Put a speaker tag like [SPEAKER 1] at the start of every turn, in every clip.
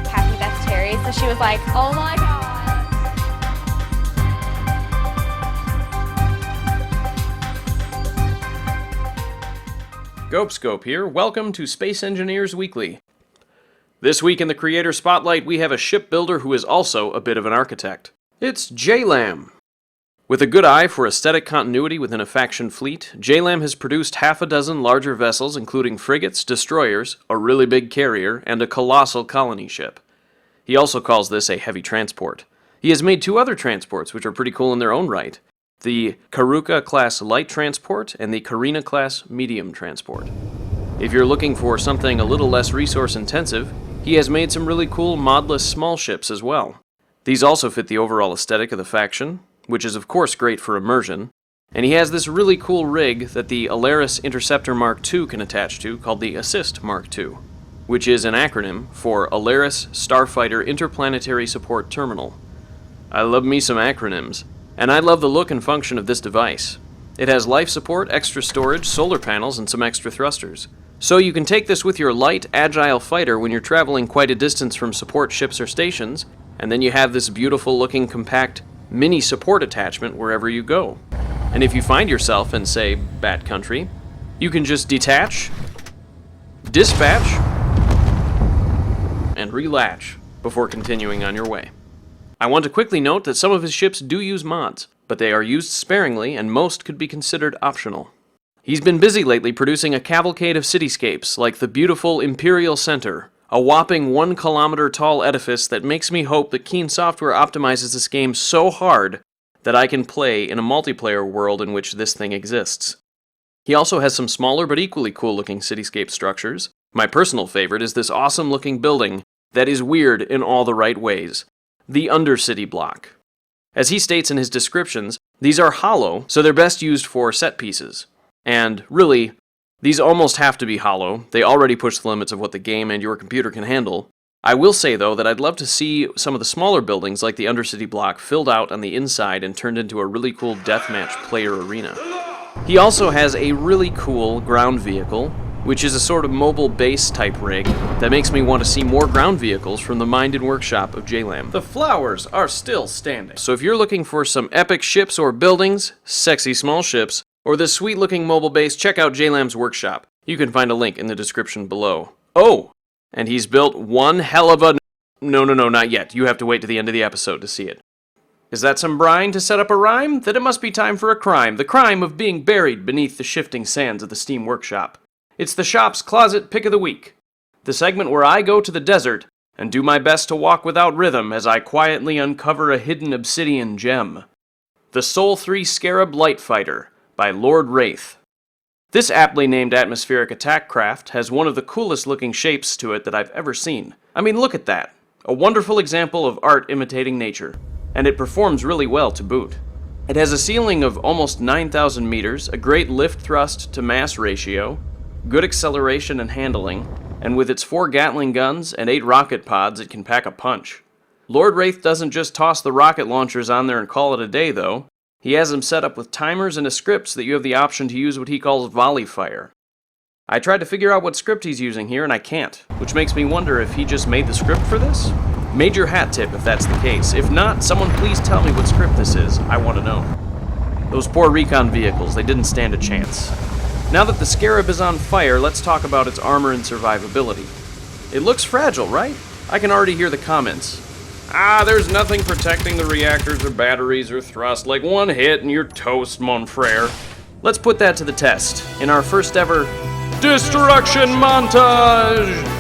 [SPEAKER 1] Happy that's Terry, so she was like, oh my god.
[SPEAKER 2] Gopescope here. Welcome to Space Engineers Weekly. This week in the Creator Spotlight, we have a shipbuilder who is also a bit of an architect. It's ljames. With a good eye for aesthetic continuity within a faction fleet, ljames has produced half a dozen larger vessels including frigates, destroyers, a really big carrier, and a colossal colony ship. He also calls this a heavy transport. He has made two other transports which are pretty cool in their own right. The Karuka-class light transport and the Karina-class medium transport. If you're looking for something a little less resource-intensive, he has made some really cool modless small ships as well. These also fit the overall aesthetic of the faction, which is of course great for immersion, and he has this really cool rig that the Alaris Interceptor Mark II can attach to called the Assist Mark II, which is an acronym for Alaris Starfighter Interplanetary Support Terminal. I love me some acronyms. And I love the look and function of this device. It has life support, extra storage, solar panels, and some extra thrusters. So you can take this with your light, agile fighter when you're traveling quite a distance from support ships or stations, and then you have this beautiful looking compact mini support attachment wherever you go. And if you find yourself in, say, Bat Country, you can just detach, dispatch, and relatch before continuing on your way. I want to quickly note that some of his ships do use mods, but they are used sparingly and most could be considered optional. He's been busy lately producing a cavalcade of cityscapes like the beautiful Imperial Center, a whopping 1 kilometer tall edifice that makes me hope that Keen Software optimizes this game so hard that I can play in a multiplayer world in which this thing exists. He also has some smaller but equally cool looking cityscape structures. My personal favorite is this awesome looking building that is weird in all the right ways. The Undercity block. As he states in his descriptions, these are hollow, so they're best used for set pieces. And really, these almost have to be hollow. They already push the limits of what the game and your computer can handle. I will say, though, that I'd love to see some of the smaller buildings like the Undercity block filled out on the inside and turned into a really cool deathmatch player arena. He also has a really cool ground vehicle, which is a sort of mobile base type rig that makes me want to see more ground vehicles from the mind and workshop of ljames. The flowers are still standing. So if you're looking for some epic ships or buildings, sexy small ships, or this sweet looking mobile base, check out ljames workshop. You can find a link in the description below. Oh, and he's built one hell of a... No, not yet. You have to wait to the end of the episode to see it. Is that some brine to set up a rhyme? Then it must be time for a crime. The crime of being buried beneath the shifting sands of the Steam Workshop. It's the shop's Closet Pick of the Week, the segment where I go to the desert and do my best to walk without rhythm as I quietly uncover a hidden obsidian gem. The Sol 3 Scarab Light Fighter by Lord Wraith. This aptly named atmospheric attack craft has one of the coolest looking shapes to it that I've ever seen. I mean, look at that. A wonderful example of art imitating nature, and it performs really well to boot. It has a ceiling of almost 9,000 meters, a great lift thrust to mass ratio, good acceleration and handling, and with its 4 Gatling guns and 8 rocket pods, it can pack a punch. Lord Wraith doesn't just toss the rocket launchers on there and call it a day, though. He has them set up with timers and a script so that you have the option to use what he calls volley fire. I tried to figure out what script he's using here, and I can't, which makes me wonder if he just made the script for this? Major hat tip if that's the case. If not, someone please tell me what script this is. I want to know. Those poor recon vehicles, they didn't stand a chance. Now that the Scarab is on fire, let's talk about its armor and survivability. It looks fragile, right? I can already hear the comments. There's nothing protecting the reactors or batteries or thrust, like one hit and you're toast, mon frere. Let's put that to the test in our first ever Destruction Montage!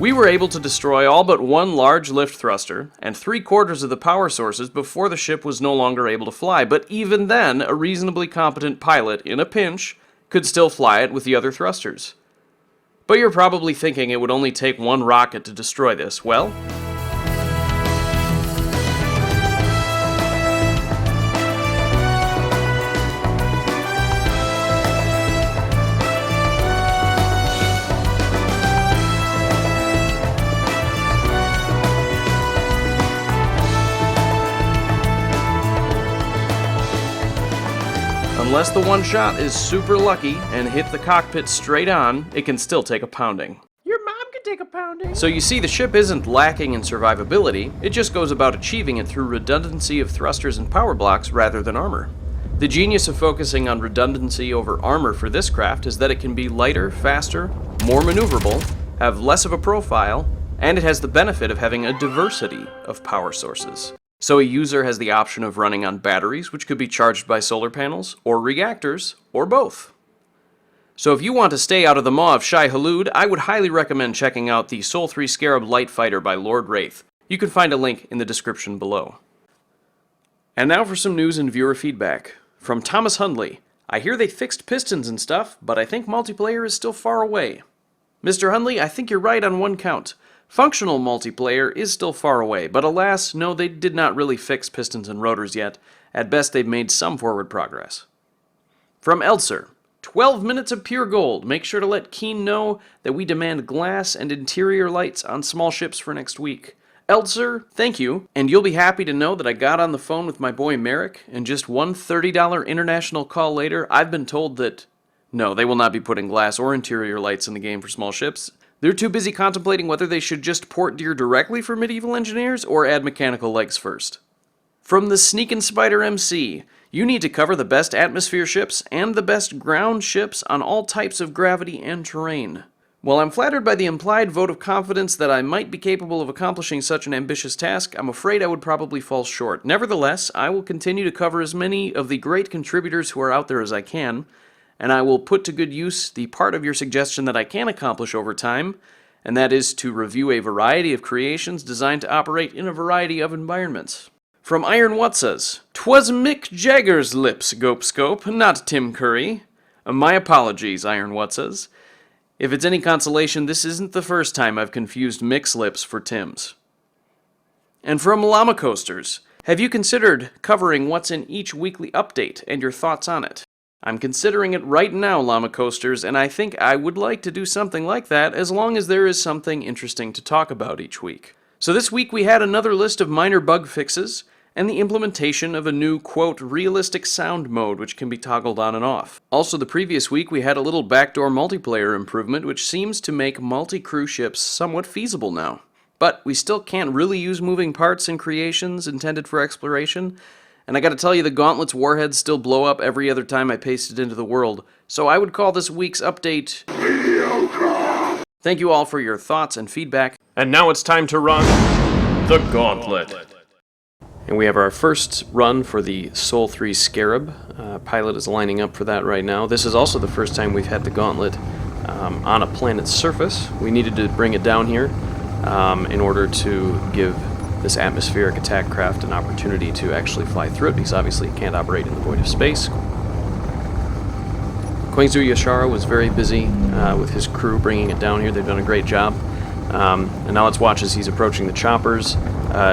[SPEAKER 2] We were able to destroy all but one large lift thruster and 3/4 of the power sources before the ship was no longer able to fly, but even then, a reasonably competent pilot, in a pinch, could still fly it with the other thrusters. But you're probably thinking it would only take one rocket to destroy this. Well, unless the one shot is super lucky and hit the cockpit straight on, it can still take a pounding.
[SPEAKER 3] Your mom could take a pounding.
[SPEAKER 2] So you see, the ship isn't lacking in survivability, it just goes about achieving it through redundancy of thrusters and power blocks rather than armor. The genius of focusing on redundancy over armor for this craft is that it can be lighter, faster, more maneuverable, have less of a profile, and it has the benefit of having a diversity of power sources. So a user has the option of running on batteries, which could be charged by solar panels, or reactors, or both. So if you want to stay out of the maw of Shai Hulud, I would highly recommend checking out the Sol 3 Scarab Light Fighter by Lord Wraith. You can find a link in the description below. And now for some news and viewer feedback. From Thomas Hundley. I hear they fixed pistons and stuff, but I think multiplayer is still far away. Mr. Hundley, I think you're right on one count. Functional multiplayer is still far away, but alas, no, they did not really fix pistons and rotors yet. At best, they've made some forward progress. From Elser, 12 minutes of pure gold. Make sure to let Keen know that we demand glass and interior lights on small ships for next week. Elser, thank you, and you'll be happy to know that I got on the phone with my boy Merrick, and just one $30 international call later, I've been told that no, they will not be putting glass or interior lights in the game for small ships. They're too busy contemplating whether they should just port Deer directly for medieval engineers or add mechanical legs first. From the Sneakin' Spider MC, you need to cover the best atmosphere ships and the best ground ships on all types of gravity and terrain. While I'm flattered by the implied vote of confidence that I might be capable of accomplishing such an ambitious task, I'm afraid I would probably fall short. Nevertheless, I will continue to cover as many of the great contributors who are out there as I can, and I will put to good use the part of your suggestion that I can accomplish over time, and that is to review a variety of creations designed to operate in a variety of environments. From Iron Watsas, 'twas Mick Jagger's lips, Gopescope, not Tim Curry. My apologies, Iron Watsas. If it's any consolation, this isn't the first time I've confused Mick's lips for Tim's. And from Llama Coasters, have you considered covering what's in each weekly update and your thoughts on it? I'm considering it right now, Llama Coasters, and I think I would like to do something like that as long as there is something interesting to talk about each week. So this week we had another list of minor bug fixes and the implementation of a new, quote, realistic sound mode which can be toggled on and off. Also the previous week we had a little backdoor multiplayer improvement which seems to make multi-crew ships somewhat feasible now. But we still can't really use moving parts in creations intended for exploration. And I gotta tell you, the Gauntlet's warheads still blow up every other time I paste it into the world, so I would call this week's update mediocre. Thank you all for your thoughts and feedback.
[SPEAKER 3] And now it's time to run the Gauntlet.
[SPEAKER 2] And we have our first run for the Sol 3 Scarab. Pilot is lining up for that right now. This is also the first time we've had the Gauntlet on a planet's surface. We needed to bring it down here in order to give this atmospheric attack craft an opportunity to actually fly through it, because obviously it can't operate in the void of space. Kquangzu Yoshara was very busy with his crew bringing it down here. They've done a great job. And now let's watch as he's approaching the choppers.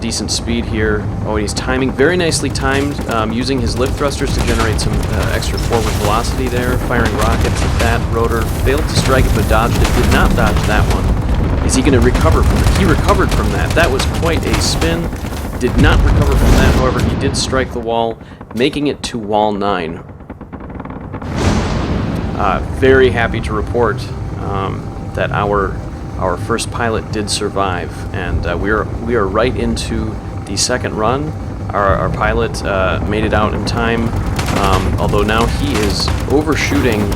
[SPEAKER 2] Decent speed here. Oh, and he's timing, very nicely timed, using his lift thrusters to generate some extra forward velocity there, firing rockets at that. Rotor failed to strike it but dodged it, did not dodge that one. Is he going to recover from it? He recovered from that. That was quite a spin. Did not recover from that, however, he did strike the wall, making it to wall 9. Very happy to report that our first pilot did survive, and we are right into the second run. Our pilot made it out in time, although now he is overshooting.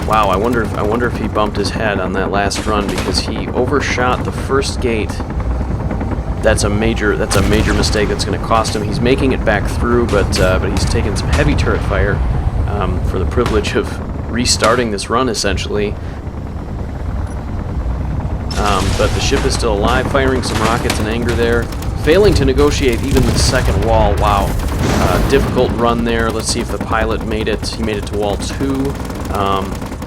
[SPEAKER 2] Wow, I wonder if he bumped his head on that last run because he overshot the first gate. That's a major mistake that's going to cost him. He's making it back through, but he's taken some heavy turret fire for the privilege of restarting this run essentially. but the ship is still alive, firing some rockets in anger there, failing to negotiate even the second wall. Wow. Difficult run there. Let's see if the pilot made it. He made it to wall 2.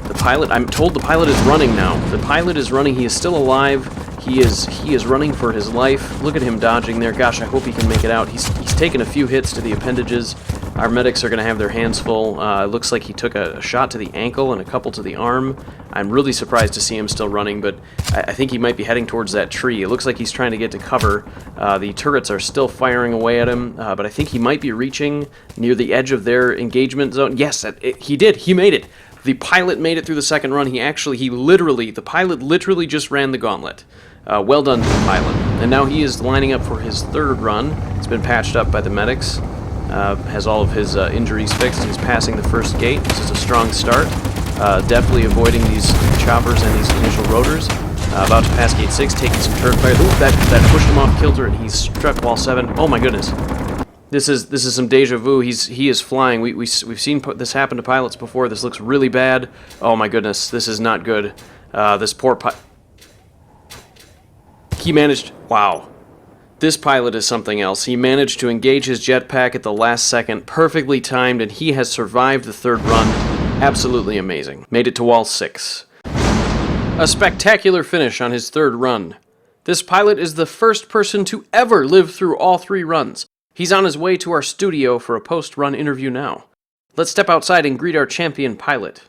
[SPEAKER 2] The pilot, I'm told the pilot is running now. The pilot is running. He is still alive. He is running for his life. Look at him dodging there. Gosh, I hope he can make it out. He's taken a few hits to the appendages. Our medics are going to have their hands full. It looks like he took a shot to the ankle and a couple to the arm. I'm really surprised to see him still running, but I think he might be heading towards that tree. It looks like he's trying to get to cover. The turrets are still firing away at him, but I think he might be reaching near the edge of their engagement zone. Yes, he did. He made it. The pilot made it through the second run. The pilot literally just ran the gauntlet. Well done to the pilot. And now he is lining up for his third run. He's been patched up by the medics. Has all of his injuries fixed. He's passing the first gate. This is a strong start. Definitely avoiding these choppers and these initial rotors. About to pass gate 6, taking some turret fire. Ooh, that pushed him off kilter, and he's struck wall 7. Oh my goodness. This is some deja vu. He is flying. We've seen this happen to pilots before. This looks really bad. Oh my goodness, this is not good. This poor he managed. Wow. This pilot is something else. He managed to engage his jetpack at the last second, perfectly timed, and he has survived the third run. Absolutely amazing. Made it to wall 6. A spectacular finish on his third run. This pilot is the first person to ever live through all 3 runs. He's on his way to our studio for a post-run interview now. Let's step outside and greet our champion pilot.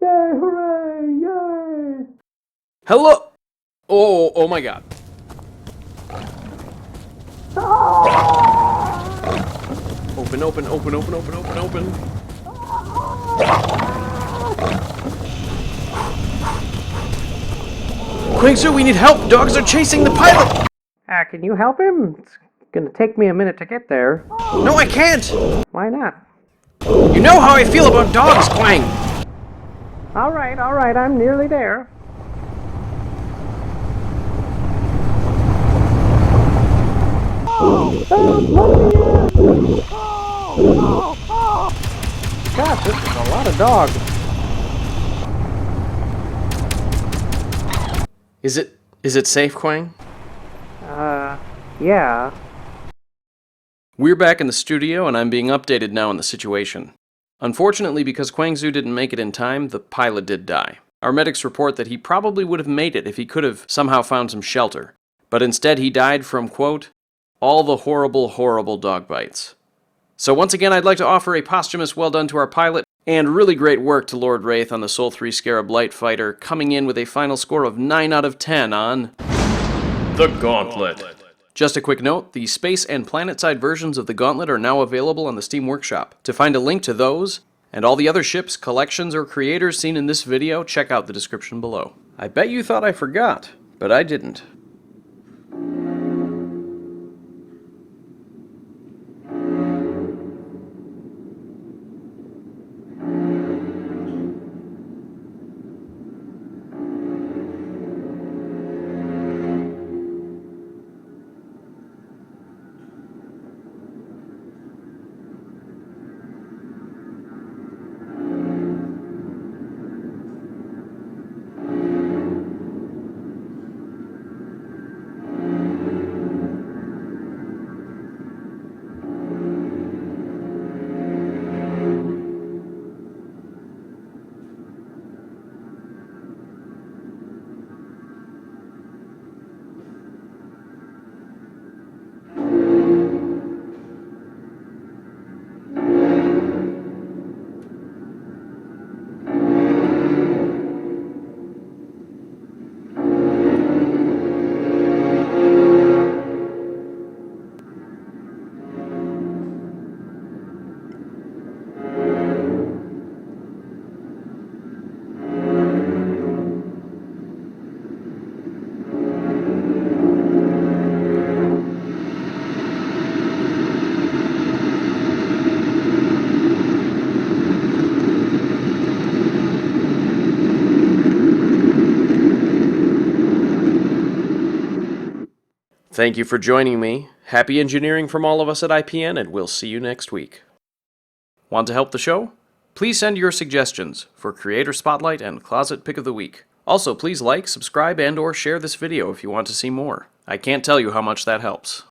[SPEAKER 2] Yay, hooray, yay! Hello! Oh my god. Open. Kquangzu, we need help! Dogs are chasing the pilot!
[SPEAKER 4] Can you help him? It's gonna take me a minute to get there.
[SPEAKER 2] No, I can't!
[SPEAKER 4] Why not?
[SPEAKER 2] You know how I feel about dogs, Quang!
[SPEAKER 4] Alright, I'm nearly there. Gosh, this is a lot of dogs.
[SPEAKER 2] Is it safe, Quang?
[SPEAKER 4] Yeah.
[SPEAKER 2] We're back in the studio, and I'm being updated now on the situation. Unfortunately, because Kquangzu didn't make it in time, the pilot did die. Our medics report that he probably would have made it if he could have somehow found some shelter. But instead he died from, quote, all the horrible dog bites. So once again, I'd like to offer a posthumous well done to our pilot, and really great work to Lord Wraith on the Sol 3 Scarab Light Fighter, coming in with a final score of 9 out of 10 on
[SPEAKER 3] The Gauntlet.
[SPEAKER 2] Just a quick note, the space and planet-side versions of the Gauntlet are now available on the Steam Workshop. To find a link to those, and all the other ships, collections, or creators seen in this video, check out the description below. I bet you thought I forgot, but I didn't. Thank you for joining me. Happy engineering from all of us at IPN, and we'll see you next week. Want to help the show? Please send your suggestions for Creator Spotlight and Closet Pick of the Week. Also, please like, subscribe, and/or share this video if you want to see more. I can't tell you how much that helps.